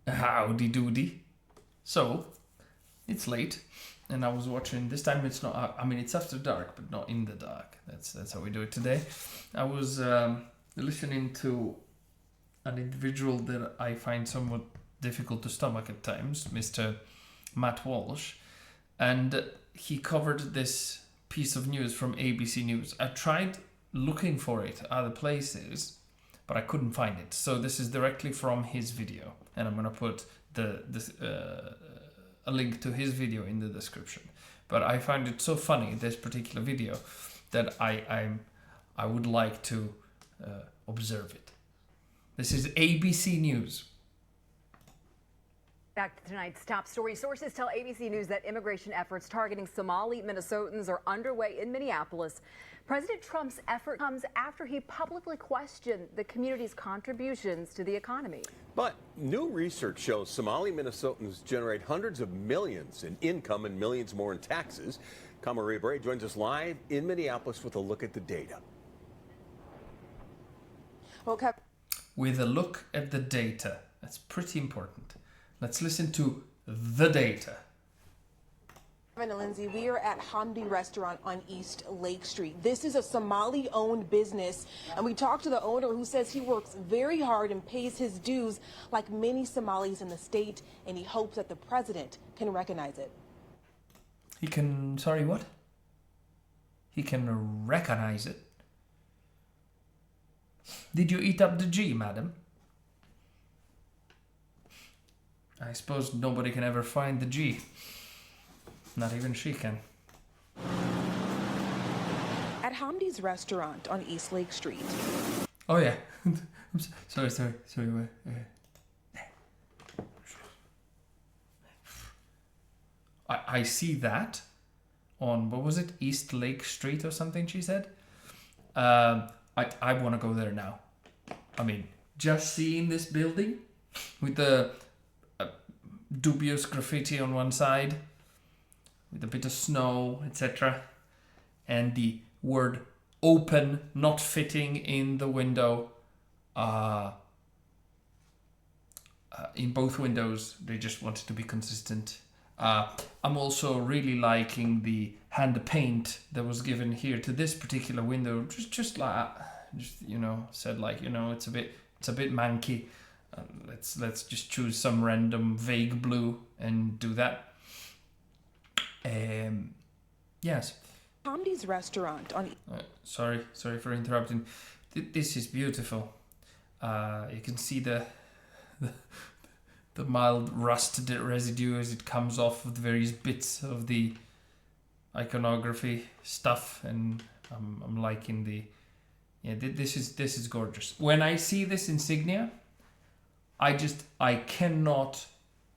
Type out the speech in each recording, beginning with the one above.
Howdy doody. So, it's late, and I was watching. This time it's not. I mean, it's after dark, but not in the dark. That's how we do it today. I was listening to an individual that I find somewhat difficult to stomach at times, Mr. Matt Walsh, and he covered this piece of news from ABC News. I tried looking for it other places, but I couldn't find it. So this is directly from his video, and I'm gonna put a link to his video in the description. But I find it so funny, this particular video, that I would like to observe it. This is ABC News. Back to tonight's top story. Sources tell ABC News that immigration efforts targeting Somali Minnesotans are underway in Minneapolis. President Trump's effort comes after he publicly questioned the community's contributions to the economy. But new research shows Somali Minnesotans generate hundreds of millions in income and millions more in taxes. Kamaria Bray joins us live in Minneapolis with a look at the data. With a look at the data. That's pretty important. Let's listen to the data. Kevin and Lindsay, we are at Hamdi Restaurant on East Lake Street. This is a Somali-owned business, and we talked to the owner, who says he works very hard and pays his dues like many Somalis in the state, and he hopes that the president can recognize it. He can, sorry, what? He can recognize it. Did you eat up the G, madam? I suppose nobody can ever find the G. Not even she can. At Hamdi's Restaurant on East Lake Street. Oh yeah. sorry. I see that on, what was it? East Lake Street or something, she said. I want to go there now. I mean, just seeing this building with the dubious graffiti on one side, with a bit of snow, etc., and the word open not fitting in the window, in both windows. They just wanted to be consistent. I'm also really liking the hand paint that was given here to this particular window. Just you know, said like, you know, it's a bit manky. Let's just choose some random vague blue and do that. Yes. Hamdi's Restaurant on. Sorry for interrupting. This is beautiful. You can see the mild rust residue as it comes off of the various bits of the iconography stuff, and I'm liking the. Yeah, this is gorgeous. When I see this insignia, I cannot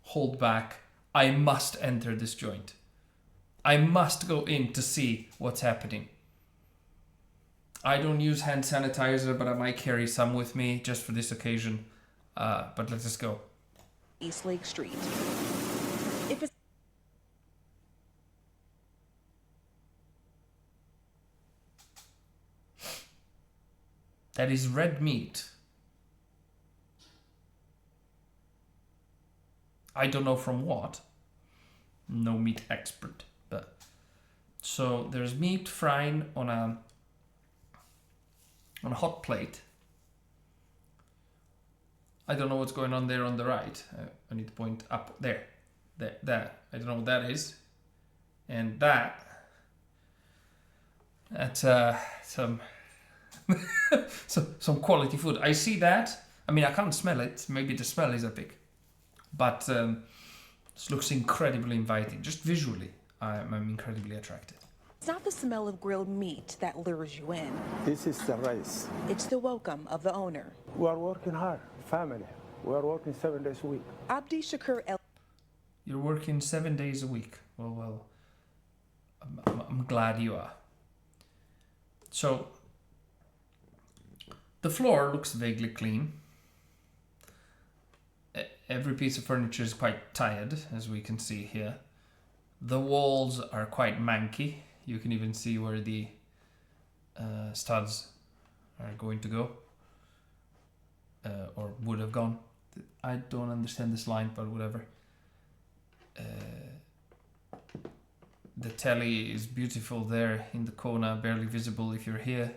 hold back. I must enter this joint. I must go in to see what's happening. I don't use hand sanitizer, but I might carry some with me just for this occasion. But let's just go. East Lake Street. That is red meat. I don't know from what. No meat expert, but so there's meat frying on a hot plate. I don't know what's going on there on the right. I need to point up there. That. I don't know what that is. And that's some some quality food. I see that. I mean, I can't smell it. Maybe the smell is epic. But this looks incredibly inviting. Just visually, I'm incredibly attracted. It's not the smell of grilled meat that lures you in. This is the rice. It's the welcome of the owner. We are working hard, family. We are working 7 days a week. Abdi Shakur El. You're working 7 days a week. Well, I'm glad you are. So, the floor looks vaguely clean. Every piece of furniture is quite tired, as we can see here. The walls are quite manky. You can even see where the studs are going to go, or would have gone. I don't understand this line, but whatever. The telly is beautiful there in the corner, barely visible if you're here.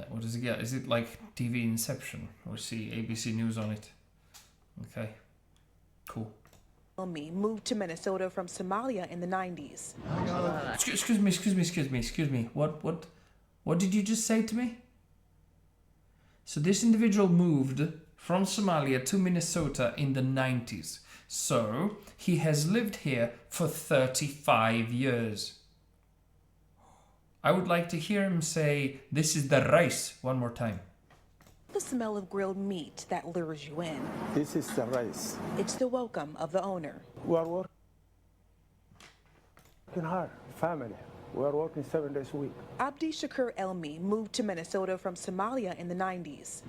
What does it get? Is it like TV Inception? Or see ABC News on it? Okay, cool. Moved to Minnesota from Somalia in the 90s. Excuse me. What did you just say to me? So this individual moved from Somalia to Minnesota in the 90s. So he has lived here for 35 years. I would like to hear him say, "This is the rice," one more time. The smell of grilled meat that lures you in. This is the rice. It's the welcome of the owner. We are working hard, family. We are working 7 days a week. Abdi Shakur Elmi moved to Minnesota from Somalia in the 90s.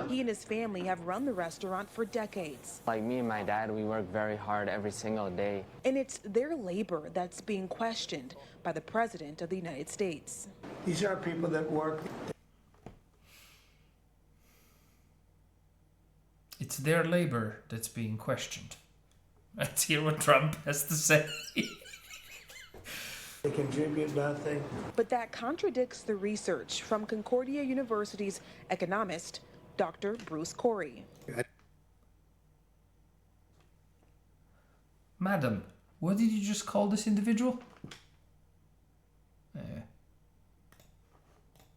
He and his family have run the restaurant for decades. Like me and my dad, we work very hard every single day. And it's their labor that's being questioned by the President of the United States. These are people that work. It's their labor that's being questioned. Let's hear what Trump has to say. They contribute nothing. But that contradicts the research from Concordia University's economist, Dr. Bruce Corey. Madam, what did you just call this individual?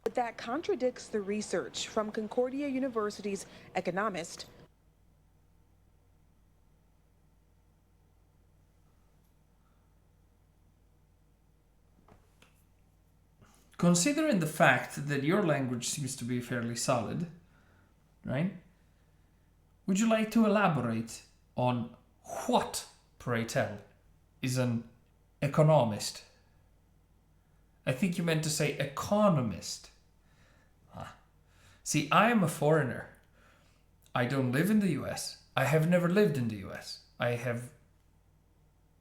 But that contradicts the research from Concordia University's economist. Considering the fact that your language seems to be fairly solid, right? Would you like to elaborate on what, pray tell, is an economist? I think you meant to say economist. See, I am a foreigner. I don't live in the US. I have never lived in the US. I have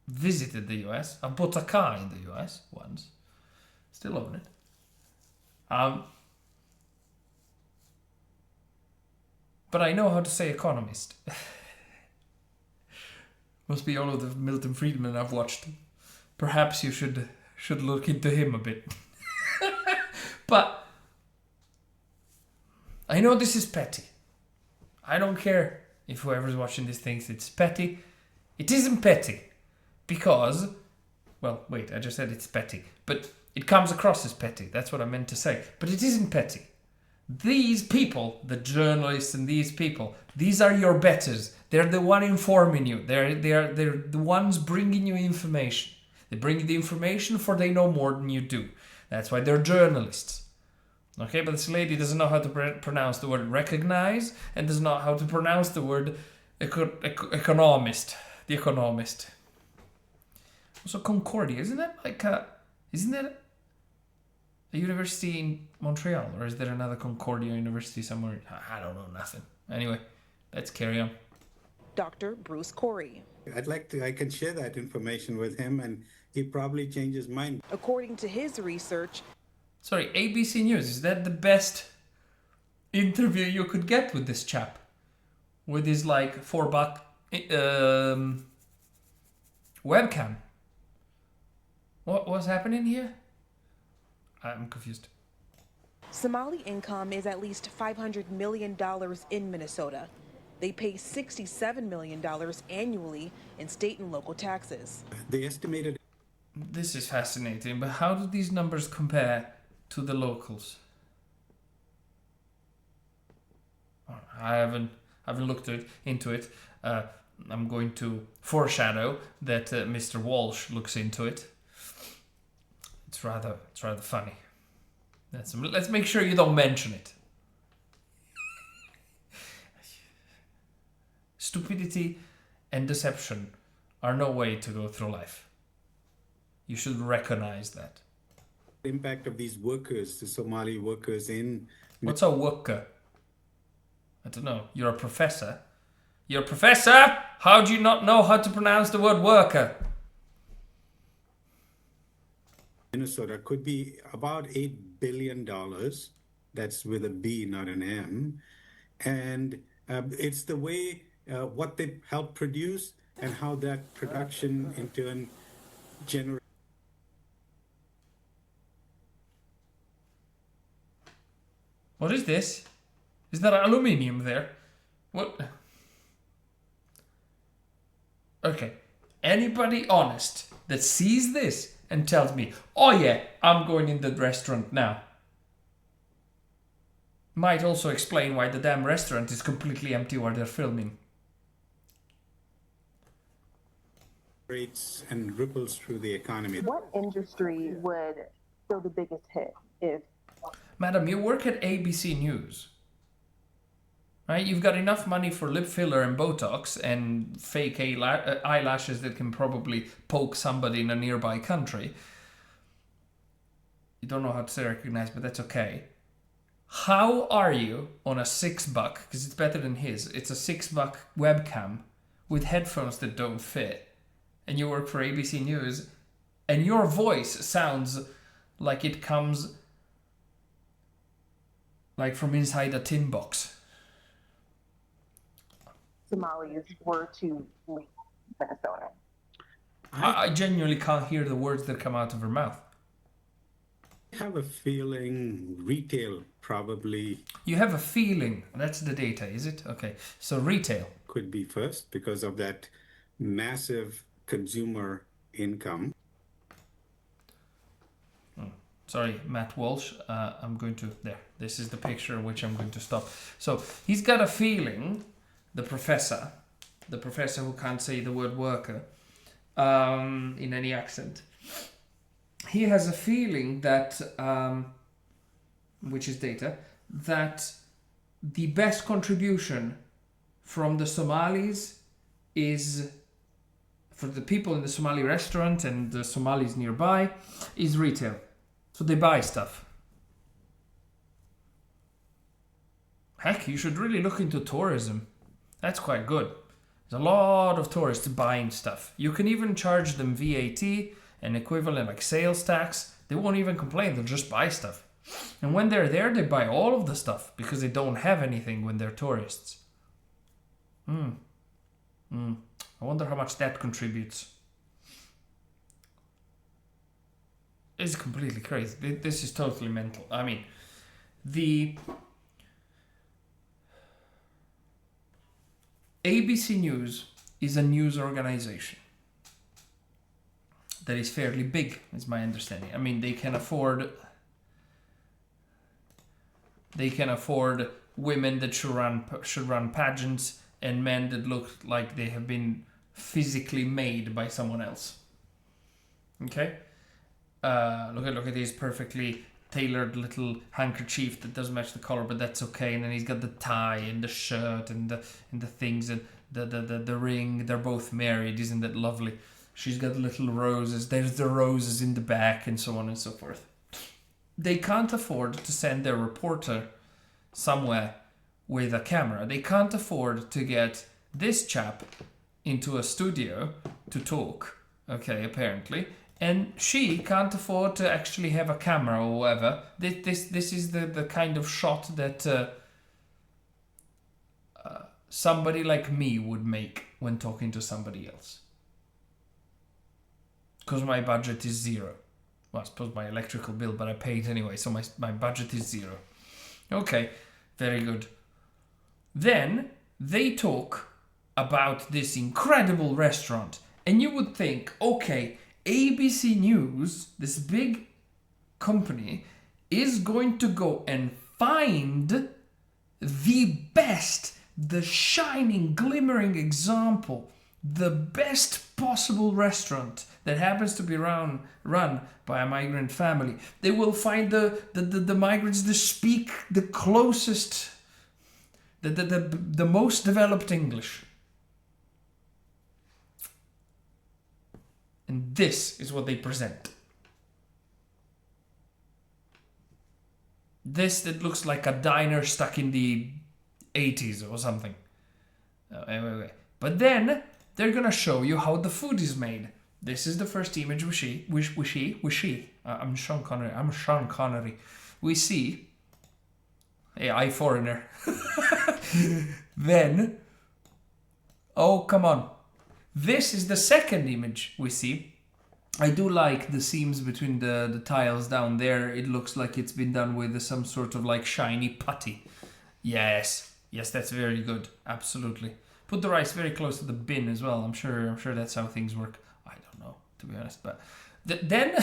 visited the US. I bought a car in the US once. Still own it. But I know how to say economist. Must be all of the Milton Friedman I've watched. Perhaps you should look into him a bit. But I know this is petty. I don't care if whoever's watching this thinks it's petty. It isn't petty. Because, well, wait, I just said it's petty. But it comes across as petty. That's what I meant to say. But it isn't petty. These people, the journalists and these people, these are your betters. They're the one informing you. They're the ones bringing you information. They bring you the information for they know more than you do. That's why they're journalists. Okay, but this lady doesn't know how to pronounce the word recognize and doesn't know how to pronounce the word economist. The economist. Also, Concordia, isn't that a university in Montreal, or is there another Concordia University somewhere? I don't know nothing. Anyway, let's carry on. Dr. Bruce Corey. I can share that information with him and he probably change his mind. According to his research. Sorry, ABC News, is that the best interview you could get with this chap? With his like $4 webcam? What's happening here? I'm confused. Somali income is at least $500 million in Minnesota. They pay $67 million annually in state and local taxes. They estimated. This is fascinating, but how do these numbers compare to the locals? I haven't looked into it. I'm going to foreshadow that Mr. Walsh looks into it. It's rather funny. Let's make sure you don't mention it. Stupidity and deception are no way to go through life. You should recognize that. The impact of these workers, the Somali workers in... What's a worker? I don't know. You're a professor. You're a professor? How do you not know how to pronounce the word worker? Minnesota could be about $8 billion. That's with a B, not an M. And it's the way what they help produce and how that production in turn generates. What is this? Is that aluminium there? What? Okay. Anybody honest that sees this and tells me, oh yeah, I'm going in the restaurant now. Might also explain why the damn restaurant is completely empty while they're filming. And ripples through the economy. What industry would feel the biggest hit if... Madam, you work at ABC News. Right? You've got enough money for lip filler and Botox and fake eyelashes that can probably poke somebody in a nearby country. You don't know how to say recognize, but that's okay. How are you on a $6, because it's better than his, it's a $6 webcam with headphones that don't fit, and you work for ABC News, and your voice sounds like it comes like from inside a tin box. Somalis were to leave Minnesota? I genuinely can't hear the words that come out of her mouth. I have a feeling retail probably... You have a feeling. That's the data, is it? Okay, so retail. Could be first because of that massive consumer income. Sorry, Matt Walsh. I'm going to... There. This is the picture which I'm going to stop. So he's got a feeling, the professor who can't say the word worker in any accent. He has a feeling that, which is data, that the best contribution from the Somalis is, for the people in the Somali restaurant and the Somalis nearby, is retail. So they buy stuff. Heck, you should really look into tourism. That's quite good. There's a lot of tourists buying stuff. You can even charge them VAT and equivalent like sales tax. They won't even complain, they'll just buy stuff. And when they're there, they buy all of the stuff because they don't have anything when they're tourists. I wonder how much that contributes. It's completely crazy. This is totally mental. I mean, the ABC News is a news organization that is fairly big, is my understanding. I mean, they can afford women that should run pageants and men that look like they have been physically made by someone else. Okay? Look at his perfectly tailored little handkerchief that doesn't match the color, but that's okay. And then he's got the tie and the shirt and the things and the ring. They're both married. Isn't that lovely? She's got little roses. There's the roses in the back and so on and so forth. They can't afford to send their reporter somewhere with a camera. They can't afford to get this chap into a studio to talk. Okay, apparently. And she can't afford to actually have a camera or whatever. This is the kind of shot that somebody like me would make when talking to somebody else. Because my budget is zero. Well, I suppose my electrical bill, but I pay it anyway, so my budget is zero. Okay, very good. Then they talk about this incredible restaurant. And you would think, okay, ABC News, this big company, is going to go and find the best, the shining, glimmering example, the best possible restaurant that happens to be run by a migrant family. They will find the migrants that speak the closest, the most developed English. And this is what they present. This that looks like a diner stuck in the 80s or something. Anyway. But then they're gonna show you how the food is made. This is the first image I'm Sean Connery. We see. Hey, I foreigner. Then, oh, come on. This is the second image we see. I do like the seams between the tiles down there. It looks like it's been done with some sort of like shiny putty. Yes, that's very good. Absolutely. Put the rice very close to the bin as well. I'm sure that's how things work. I don't know, to be honest, but then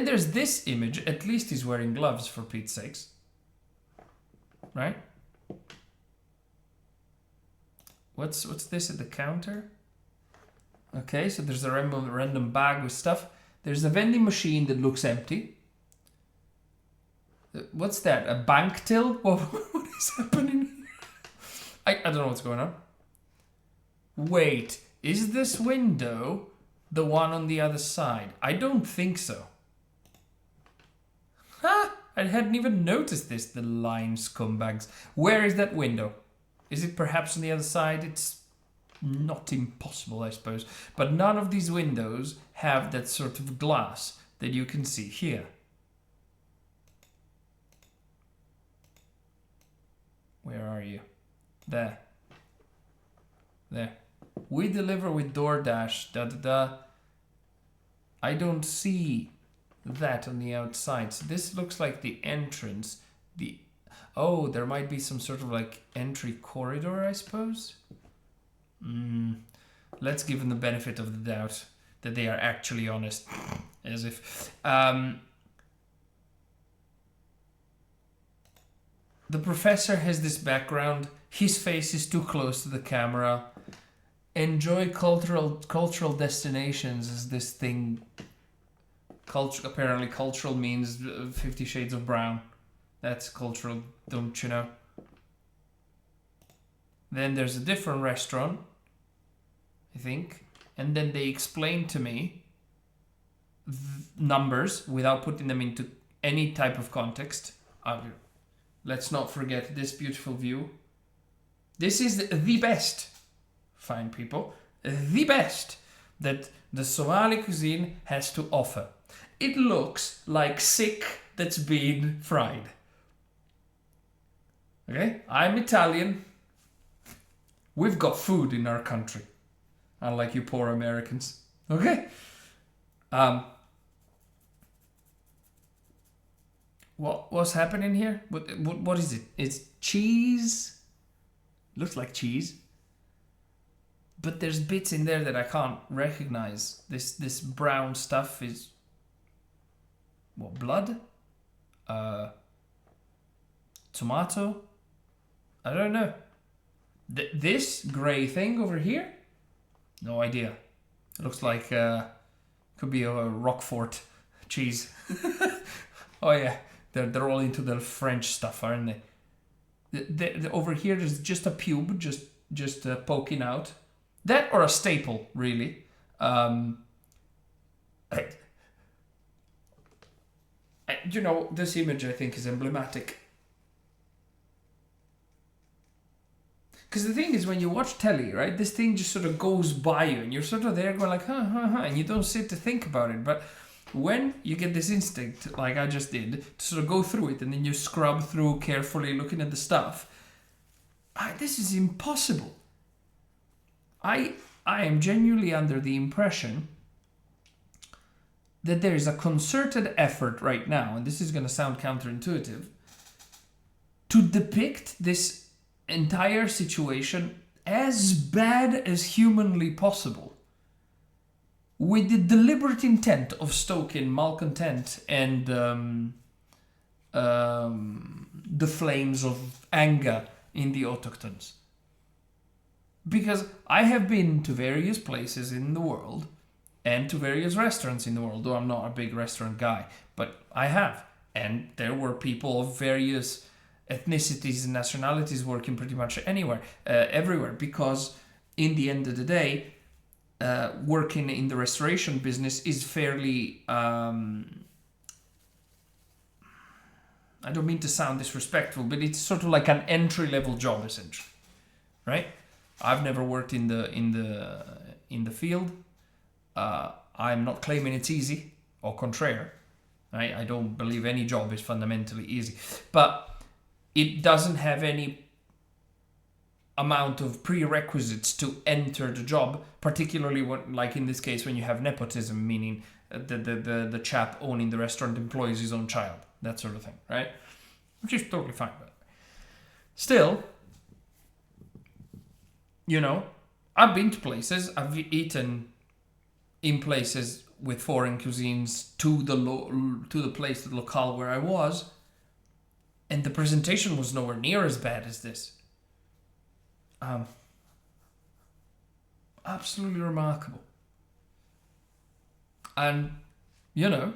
there's this image. At least he's wearing gloves, for Pete's sakes. Right? What's this at the counter? Okay, so there's a random bag with stuff. There's a vending machine that looks empty. What's that? A bank till? What is happening? I don't know what's going on. Wait, is this window the one on the other side? I don't think so. Ha! I hadn't even noticed this, the lying scumbags. Where is that window? Is it perhaps on the other side? It's not impossible, I suppose. But none of these windows have that sort of glass that you can see here. Where are you? There. There. We deliver with DoorDash, I don't see that on the outside. So this looks like the entrance. Oh, there might be some sort of like entry corridor, I suppose. Let's give them the benefit of the doubt that they are actually honest. As if the professor has this background. His face is too close to the camera. Enjoy cultural destinations is this thing. Apparently cultural means 50 Shades of Brown. That's cultural, don't you know? Then there's a different restaurant, I think. And then they explain to me numbers without putting them into any type of context. Let's not forget this beautiful view. This is the best, fine people, the best that the Somali cuisine has to offer. It looks like sick that's been fried. Okay, I'm Italian. We've got food in our country, unlike you poor Americans. Okay? What's happening here? What is it? It's cheese. Looks like cheese. But there's bits in there that I can't recognize. This brown stuff is what, blood? Tomato? I don't know. This grey thing over here? No idea. It looks like could be a Roquefort cheese. Oh yeah, they're all into the French stuff, aren't they? Over here there's just a pube, just poking out. That or a staple, really. You know, this image I think is emblematic. Because the thing is, when you watch telly, right, this thing just sort of goes by you, and you're sort of there going like, huh, and you don't sit to think about it. But when you get this instinct, like I just did, to sort of go through it, and then you scrub through carefully, looking at the stuff, this is impossible. I am genuinely under the impression that there is a concerted effort right now, and this is going to sound counterintuitive, to depict this entire situation as bad as humanly possible, with the deliberate intent of stoking malcontent and the flames of anger in the autochthones. Because I have been to various places in the world and to various restaurants in the world, though I'm not a big restaurant guy, but I have. And there were people of various ethnicities and nationalities working pretty much everywhere, because in the end of the day, working in the restoration business is fairly, I don't mean to sound disrespectful, but it's sort of like an entry-level job, essentially, right? I've never worked in the field. I'm not claiming it's easy, au contraire. I don't believe any job is fundamentally easy, but it doesn't have any amount of prerequisites to enter the job, particularly when, like in this case, when you have nepotism, meaning the chap owning the restaurant employs his own child, that sort of thing, right? Which is totally fine, but still, you know, I've been to places, I've eaten in places with foreign cuisines to the place, the locale where I was, and the presentation was nowhere near as bad as this. Absolutely remarkable. And, you know,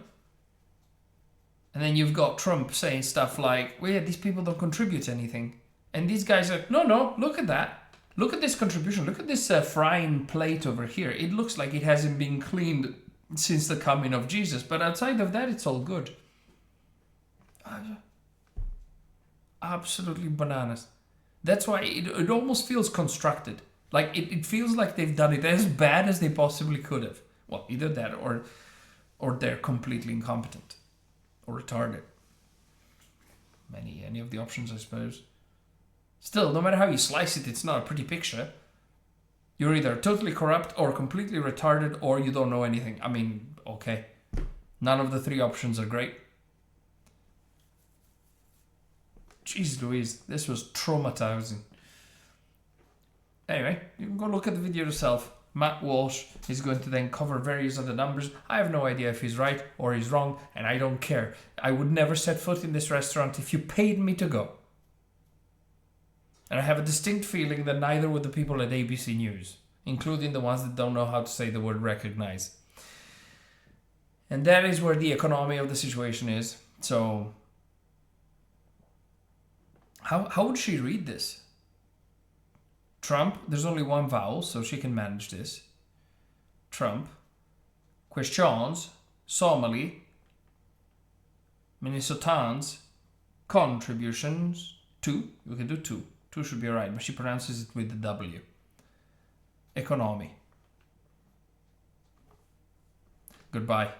and then you've got Trump saying stuff like, well, yeah, these people don't contribute anything. And these guys are, no, look at that. Look at this contribution. Look at this frying plate over here. It looks like it hasn't been cleaned since the coming of Jesus. But outside of that, it's all good. Absolutely bananas. That's why it almost feels constructed. Like, it feels like they've done it as bad as they possibly could have. Well, either that or they're completely incompetent. Or retarded. Any of the options, I suppose. Still, no matter how you slice it, it's not a pretty picture. You're either totally corrupt or completely retarded or you don't know anything. I mean, okay. None of the three options are great. Jeez Louise, this was traumatizing. Anyway, you can go look at the video yourself. Matt Walsh is going to then cover various other numbers. I have no idea if he's right or he's wrong, and I don't care. I would never set foot in this restaurant if you paid me to go. And I have a distinct feeling that neither would the people at ABC News, including the ones that don't know how to say the word recognize. And that is where the economy of the situation is. So, how would she read this? Trump, there's only one vowel, so she can manage this. Trump. Questions. Somali. Minnesotans. Contributions. 2. We can do 2. 2 should be alright, but she pronounces it with the W. Econoooomy. Goodbye.